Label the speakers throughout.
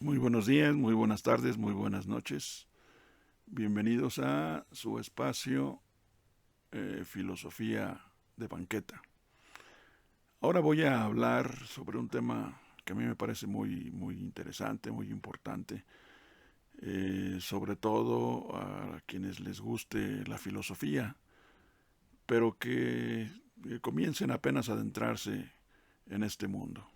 Speaker 1: Muy buenos días, muy buenas tardes, muy buenas noches. Bienvenidos a su espacio Filosofía de Banqueta. Ahora voy a hablar sobre un tema que a mí me parece muy interesante, muy importante, sobre todo a quienes les guste la filosofía, pero que comiencen apenas a adentrarse en este mundo.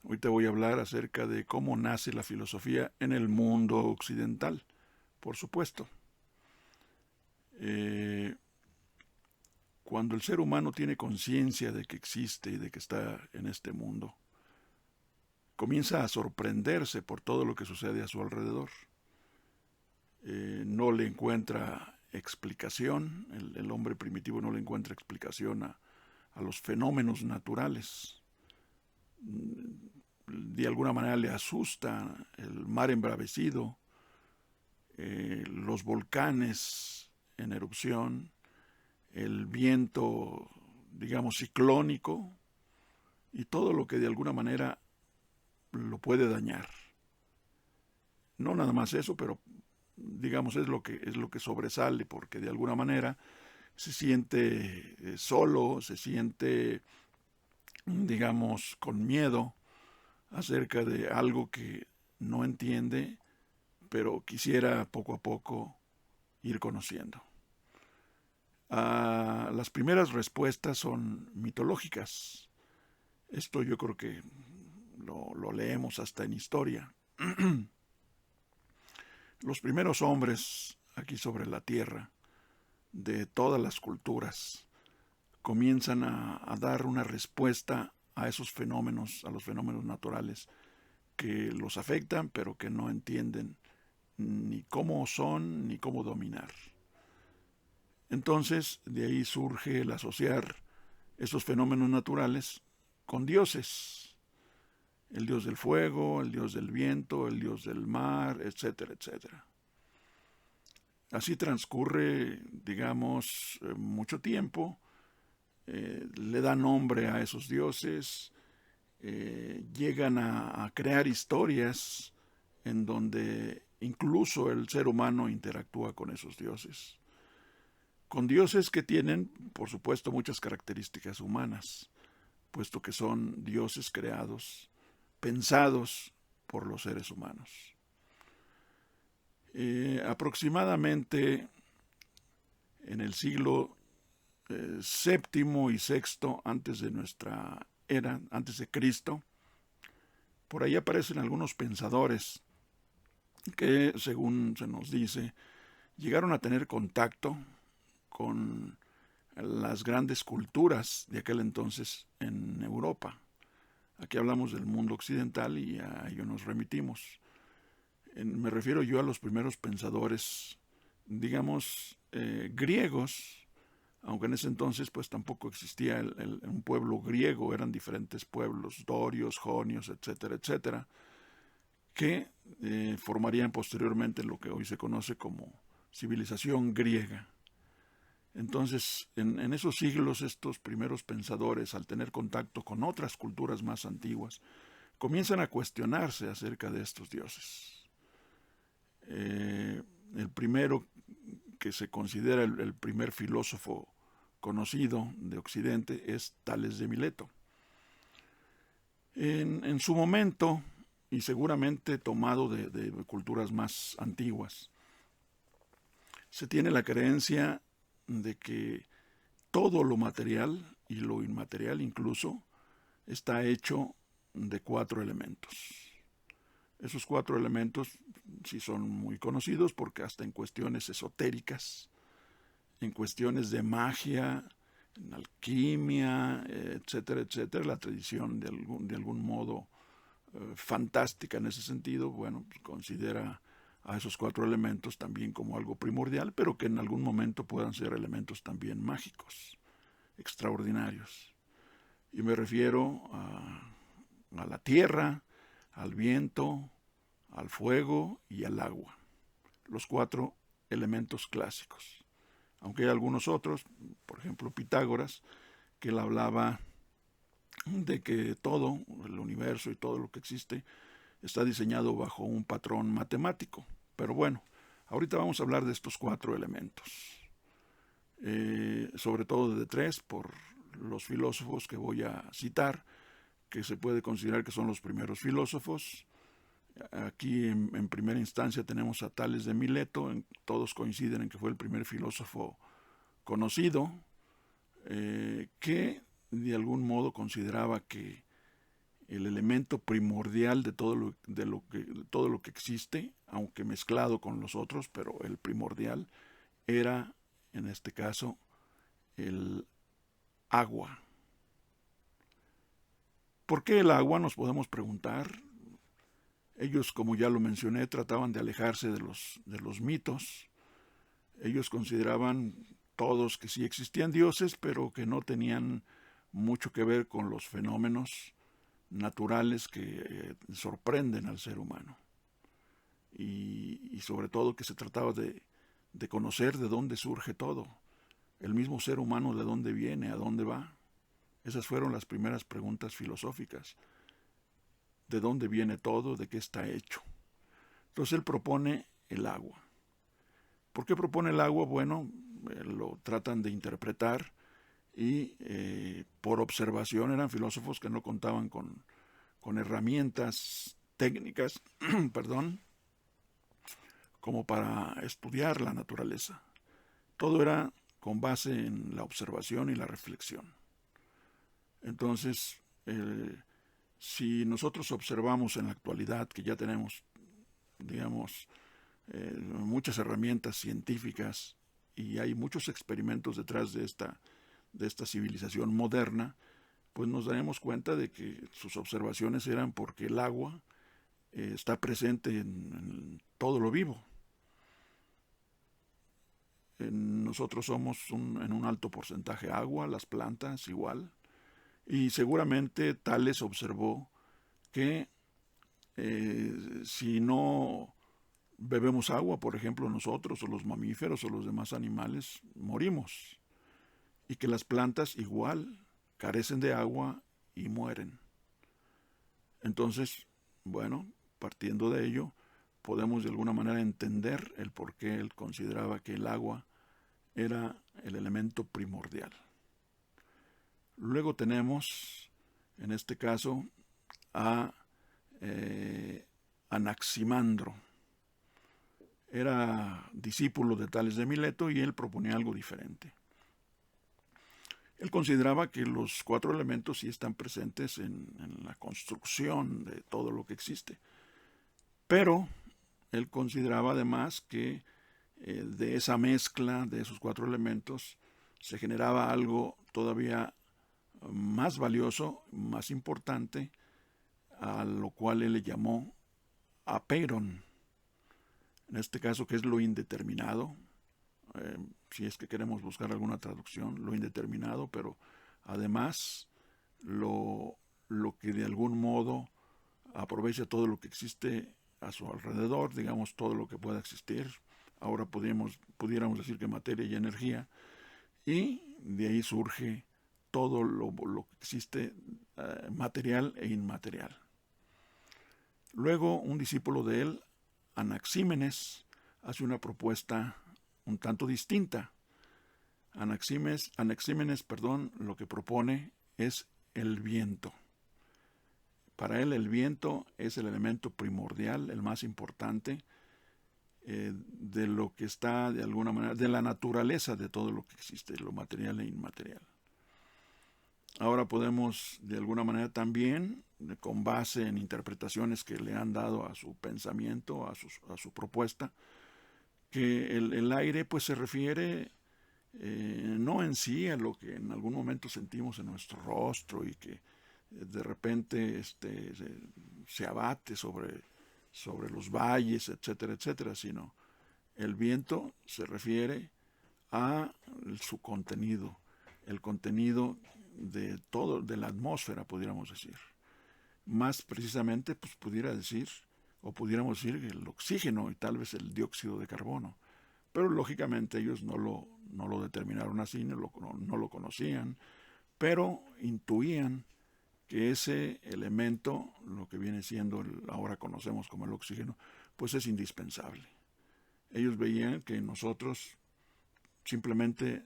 Speaker 1: Hoy te voy a hablar acerca de cómo nace la filosofía en el mundo occidental, por supuesto. Eh, Cuando el ser humano tiene conciencia de que existe y de que está en este mundo, comienza a sorprenderse por todo lo que sucede a su alrededor. No le encuentra explicación, el hombre primitivo no le encuentra explicación a los fenómenos naturales. De alguna manera le asusta el mar embravecido, los volcanes en erupción, el viento, digamos, ciclónico y todo lo que de alguna manera lo puede dañar. No nada más eso, pero digamos es lo que sobresale, porque de alguna manera se siente solo, se siente, digamos, con miedo acerca de algo que no entiende, pero quisiera poco a poco ir conociendo. Las primeras respuestas son mitológicas. Esto yo creo que lo leemos hasta en historia. Los primeros hombres aquí sobre la tierra, de todas las culturas, comienzan a dar una respuesta a esos fenómenos, a los fenómenos naturales que los afectan, pero que no entienden ni cómo son ni cómo dominar. Entonces, de ahí surge el asociar esos fenómenos naturales con dioses. El dios del fuego, el dios del viento, el dios del mar, etcétera, etcétera. Así transcurre, digamos, mucho tiempo, le da nombre a esos dioses, llegan a crear historias en donde incluso el ser humano interactúa con esos dioses. Con dioses que tienen, por supuesto, muchas características humanas, puesto que son dioses creados, pensados por los seres humanos. Aproximadamente en el siglo séptimo y sexto antes de nuestra era, antes de Cristo, por ahí aparecen algunos pensadores que, según se nos dice, llegaron a tener contacto con las grandes culturas de aquel entonces en Europa. Aquí hablamos del mundo occidental y a ello nos remitimos. Me refiero yo a los primeros pensadores, digamos, griegos, aunque en ese entonces pues tampoco existía un pueblo griego, eran diferentes pueblos, dorios, jonios, etcétera, etcétera, que formarían posteriormente lo que hoy se conoce como civilización griega. Entonces, en esos siglos, estos primeros pensadores, al tener contacto con otras culturas más antiguas, comienzan a cuestionarse acerca de estos dioses. El primero que se considera el primer filósofo conocido de Occidente es Tales de Mileto. En su momento, y seguramente tomado de culturas más antiguas, se tiene la creencia de que todo lo material y lo inmaterial incluso está hecho de 4 elementos. Esos 4 elementos sí son muy conocidos porque hasta en cuestiones esotéricas, en cuestiones de magia, en alquimia, etcétera, etcétera, la tradición de algún modo fantástica en ese sentido, bueno, pues considera a esos 4 elementos también como algo primordial, pero que en algún momento puedan ser elementos también mágicos, extraordinarios. Y me refiero a la tierra, al viento, al fuego y al agua. Los 4 elementos clásicos. Aunque hay algunos otros, por ejemplo Pitágoras, que él hablaba de que todo, el universo y todo lo que existe, está diseñado bajo un patrón matemático. Pero bueno, ahorita vamos a hablar de estos 4 elementos. Sobre todo de 3 por los filósofos que voy a citar, que se puede considerar que son los primeros filósofos. Aquí en primera instancia tenemos a Tales de Mileto, todos coinciden en que fue el primer filósofo conocido, que de algún modo consideraba que el elemento primordial de todo lo que existe, aunque mezclado con los otros, pero el primordial era, en este caso, el agua. ¿Por qué el agua? Nos podemos preguntar. Ellos, como ya lo mencioné, trataban de alejarse de los mitos. Ellos consideraban todos que sí existían dioses, pero que no tenían mucho que ver con los fenómenos naturales que sorprenden al ser humano. Y sobre todo que se trataba de conocer de dónde surge todo. El mismo ser humano, de dónde viene, a dónde va. Esas fueron las primeras preguntas filosóficas. ¿De dónde viene todo? ¿De qué está hecho? Entonces él propone el agua. ¿Por qué propone el agua? Bueno, lo tratan de interpretar y por observación eran filósofos que no contaban con herramientas técnicas, perdón, como para estudiar la naturaleza. Todo era con base en la observación y la reflexión. Entonces, si nosotros observamos en la actualidad que ya tenemos, digamos, muchas herramientas científicas y hay muchos experimentos detrás de esta civilización moderna, pues nos daremos cuenta de que sus observaciones eran porque el agua está presente en todo lo vivo. Nosotros somos en un alto porcentaje agua, las plantas igual, y seguramente Tales observó que si no bebemos agua, por ejemplo nosotros o los mamíferos o los demás animales, morimos, y que las plantas igual carecen de agua y mueren. Entonces, bueno, partiendo de ello, podemos de alguna manera entender el por qué él consideraba que el agua era el elemento primordial. Luego tenemos, en este caso, a Anaximandro. Era discípulo de Tales de Mileto y él proponía algo diferente. Él consideraba que los 4 elementos sí están presentes en la construcción de todo lo que existe. Pero él consideraba además que de esa mezcla de esos 4 elementos se generaba algo todavía más valioso, más importante, a lo cual él le llamó apeiron. En este caso, que es lo indeterminado, si es que queremos buscar alguna traducción, lo indeterminado, pero además lo que de algún modo aprovecha todo lo que existe a su alrededor, digamos todo lo que pueda existir. Ahora pudiéramos decir que materia y energía, y de ahí surge todo lo que existe material e inmaterial. Luego un discípulo de él, Anaxímenes, hace una propuesta un tanto distinta. Anaxímenes, lo que propone es el viento. Para él el viento es el elemento primordial, el más importante de lo que está de alguna manera, de la naturaleza de todo lo que existe, lo material e inmaterial. Ahora podemos de alguna manera también, con base en interpretaciones que le han dado a su pensamiento, a su propuesta, que el aire pues se refiere no en sí a lo que en algún momento sentimos en nuestro rostro y que de repente se abate sobre los valles, etcétera, etcétera, sino el viento se refiere a su contenido, el contenido de todo, de la atmósfera, pudiéramos decir. Más precisamente, pues pudiéramos decir el oxígeno y tal vez el dióxido de carbono. Pero lógicamente ellos no lo determinaron así, no lo conocían, pero intuían que ese elemento, lo que viene siendo ahora conocemos como el oxígeno, pues es indispensable. Ellos veían que nosotros simplemente,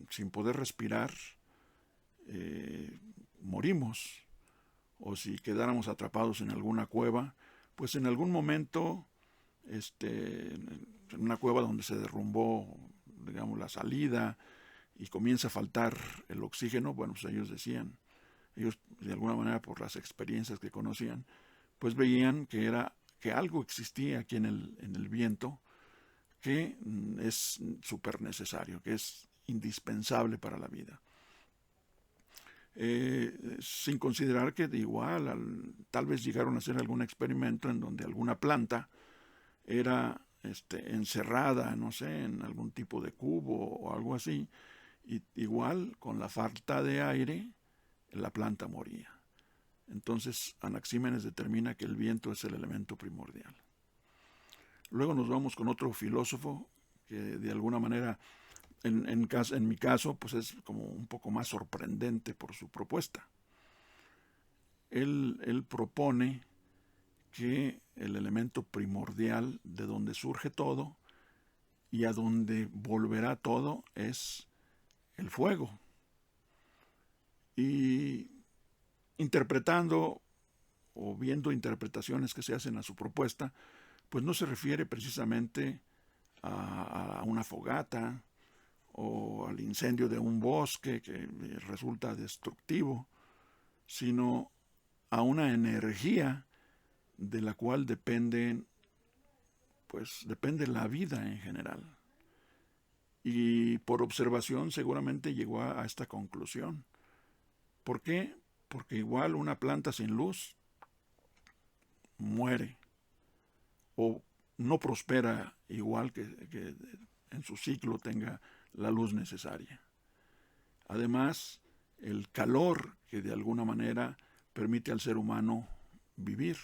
Speaker 1: sin poder respirar, morimos, o si quedáramos atrapados en alguna cueva, pues en algún momento, en una cueva donde se derrumbó, digamos, la salida y comienza a faltar el oxígeno, bueno, pues ellos decían, ellos de alguna manera por las experiencias que conocían, pues veían que algo existía aquí en el viento que es súper necesario, que es indispensable para la vida. Sin considerar que de igual tal vez llegaron a hacer algún experimento en donde alguna planta era encerrada, no sé, en algún tipo de cubo o algo así, y igual con la falta de aire la planta moría. Entonces Anaxímenes determina que el viento es el elemento primordial. Luego nos vamos con otro filósofo que de alguna manera en mi caso, pues es como un poco más sorprendente por su propuesta. Él propone que el elemento primordial de donde surge todo y a donde volverá todo es el fuego. Y interpretando o viendo interpretaciones que se hacen a su propuesta, pues no se refiere precisamente a una fogata o al incendio de un bosque que resulta destructivo, sino a una energía de la cual depende la vida en general. Y por observación seguramente llegó a esta conclusión. ¿Por qué? Porque igual una planta sin luz muere o no prospera igual que en su ciclo tenga la luz necesaria. Además, el calor que de alguna manera permite al ser humano vivir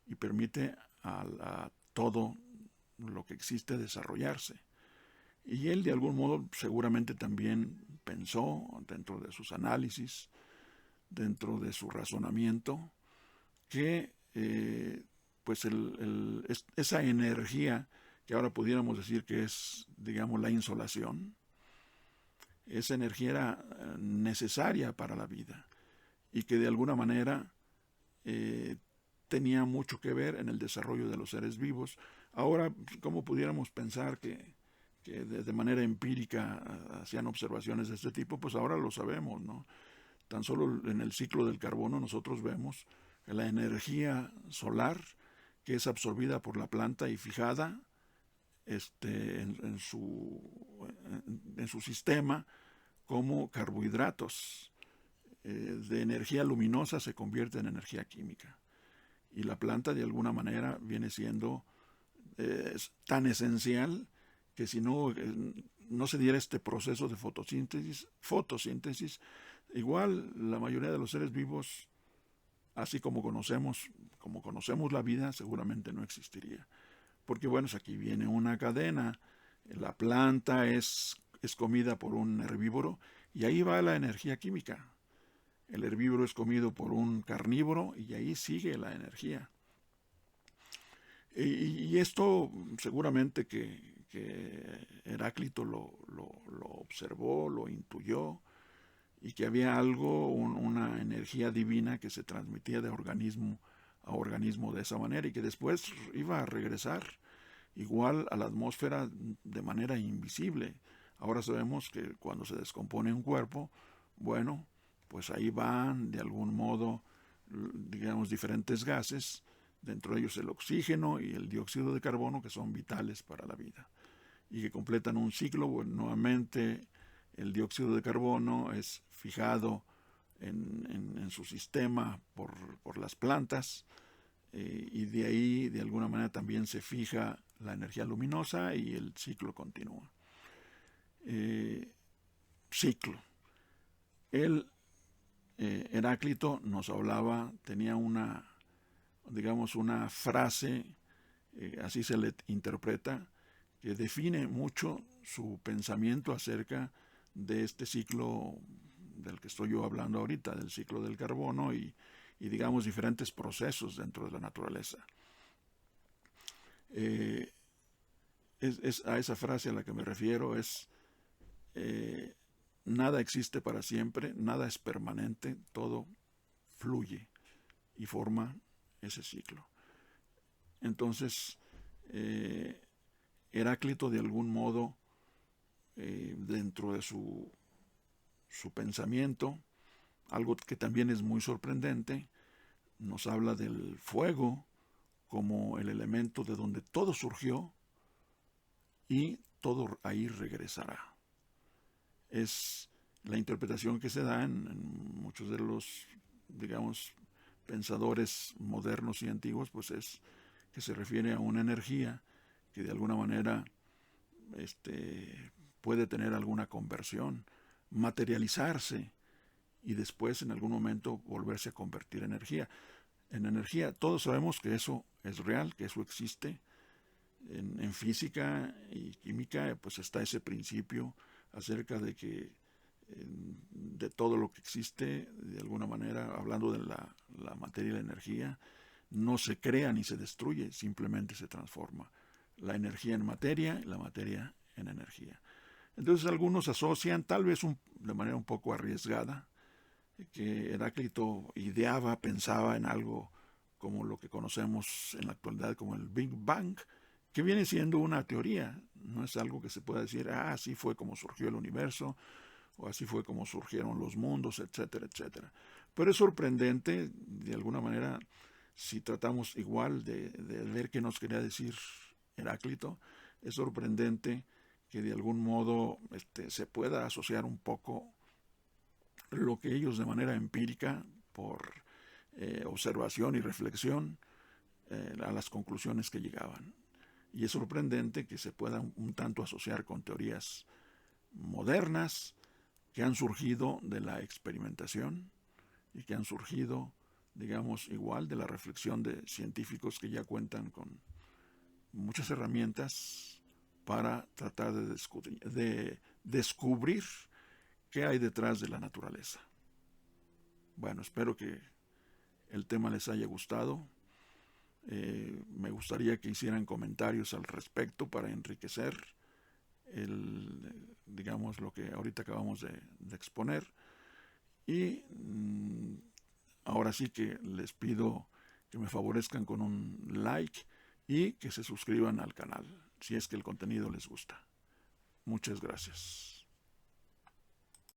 Speaker 1: y permite a todo lo que existe desarrollarse. Y él de algún modo seguramente también pensó dentro de sus análisis, dentro de su razonamiento, que pues esa energía que ahora pudiéramos decir que es, digamos, la insolación, esa energía era necesaria para la vida y que de alguna manera tenía mucho que ver en el desarrollo de los seres vivos. Ahora, ¿cómo pudiéramos pensar que de manera empírica hacían observaciones de este tipo? Pues ahora lo sabemos, ¿no? Tan solo en el ciclo del carbono nosotros vemos que la energía solar que es absorbida por la planta y fijada en su sistema como carbohidratos de energía luminosa se convierte en energía química. Y la planta de alguna manera viene siendo tan esencial que si no se diera este proceso de fotosíntesis, igual la mayoría de los seres vivos, así como conocemos la vida, seguramente no existiría. Porque bueno, aquí viene una cadena, la planta es comida por un herbívoro y ahí va la energía química. El herbívoro es comido por un carnívoro y ahí sigue la energía. Y esto seguramente que Heráclito lo observó, lo intuyó, y que había algo, una energía divina que se transmitía de organismo a organismo de esa manera y que después iba a regresar igual a la atmósfera de manera invisible. Ahora sabemos que cuando se descompone un cuerpo, bueno, pues ahí van de algún modo, digamos, diferentes gases, dentro de ellos el oxígeno y el dióxido de carbono, que son vitales para la vida y que completan un ciclo. Bueno, nuevamente el dióxido de carbono es fijado en su sistema por las plantas, y de ahí de alguna manera también se fija la energía luminosa y el ciclo continúa. Ciclo. Heráclito nos hablaba, tenía una frase, así se le interpreta, que define mucho su pensamiento acerca de este ciclo del que estoy yo hablando ahorita, del ciclo del carbono y digamos diferentes procesos dentro de la naturaleza. Es a esa frase a la que me refiero, es nada existe para siempre, nada es permanente, todo fluye y forma ese ciclo. Entonces, Heráclito de algún modo, dentro de su pensamiento, algo que también es muy sorprendente, nos habla del fuego como el elemento de donde todo surgió y todo ahí regresará. Es la interpretación que se da en muchos de los, digamos, pensadores modernos y antiguos, pues es que se refiere a una energía que de alguna manera puede tener alguna conversión, materializarse y después en algún momento volverse a convertir en energía. Todos sabemos que eso es real, que eso existe. En física y química pues está ese principio acerca de que de todo lo que existe, de alguna manera, hablando de la materia y la energía, no se crea ni se destruye, simplemente se transforma. La energía en materia y la materia en energía. Entonces algunos asocian, tal vez de manera un poco arriesgada, que Heráclito ideaba, pensaba en algo como lo que conocemos en la actualidad como el Big Bang, que viene siendo una teoría, no es algo que se pueda decir, así fue como surgió el universo, o así fue como surgieron los mundos, etcétera, etcétera. Pero es sorprendente, de alguna manera, si tratamos igual de ver qué nos quería decir Heráclito, es sorprendente que de algún modo se pueda asociar un poco lo que ellos de manera empírica, por observación y reflexión, a las conclusiones que llegaban. Y es sorprendente que se pueda un tanto asociar con teorías modernas que han surgido de la experimentación y que han surgido, digamos, igual de la reflexión de científicos que ya cuentan con muchas herramientas para tratar de descubrir qué hay detrás de la naturaleza. Bueno, espero que el tema les haya gustado. Me gustaría que hicieran comentarios al respecto para enriquecer digamos, lo que ahorita acabamos de exponer. Y ahora sí que les pido que me favorezcan con un like y que se suscriban al canal si es que el contenido les gusta. Muchas gracias.